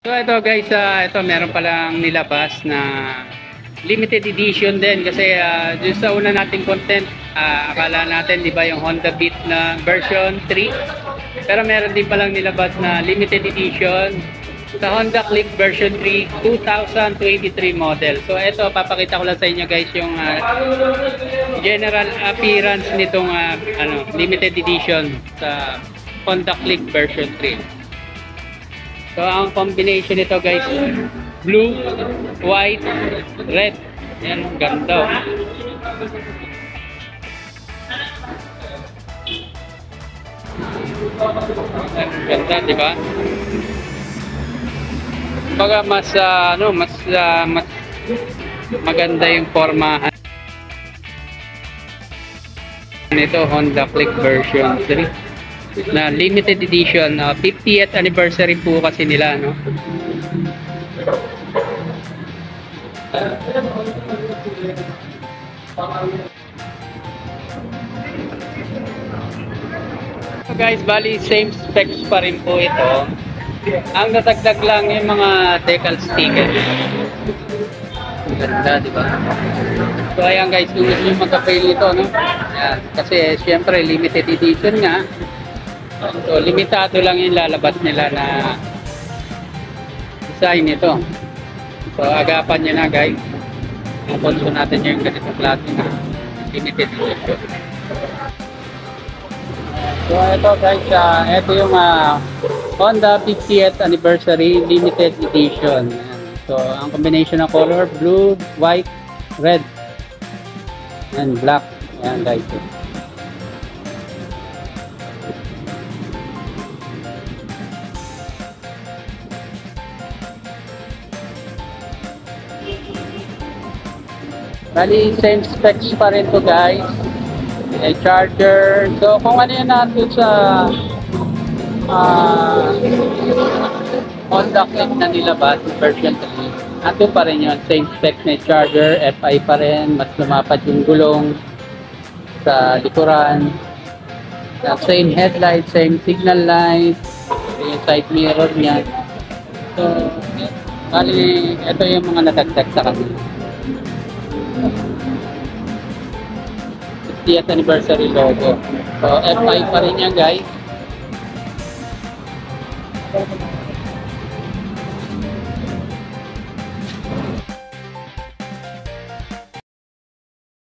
So ito guys, ito meron palang nilabas na limited edition din kasi dun sa una nating content, akala natin 'di ba yung Honda Beat na version 3. Pero meron din palang nilabas na limited edition sa Honda Click version 3 2023 model. So ito papakita ko lang sa inyo guys yung general appearance nitong limited edition sa Honda Click version 3. So ang combination nito guys, blue, white, red. Yan, ganda. Yan, ganda, di ba? Baga mas mas maganda yung formahan nito Honda Click version 3 na limited edition, 50th anniversary po kasi nila, no? So guys, bali same specs pa rin po ito. Ang natagdag lang yung mga decal sticker. Ganda, di ba? So ayan guys, kung gusto nyo mag-avail nito, no? Ayan, kasi syempre limited edition nga. So limitado lang yung lalabas nila na design nito. So agapan nyo na guys. Sponsor natin yung ganitong klase na limited edition. So ito guys, ito yung Honda 50th anniversary limited edition. So ang combination ng color, blue, white, red, and black. Ayan guys. Bali, same specs pa rin to guys. May charger. So, kung ano yun natin sa Honda Click na nilabas, version 3, ato pa rin yun. Same specs, may charger, FI pa rin. Mas lumapad yung gulong sa likuran. Same headlight, same signal light. Yung side mirror niya. So, bali, ito yung mga natagdag sa kanila. 50th anniversary logo. So, FI pa rin yan guys.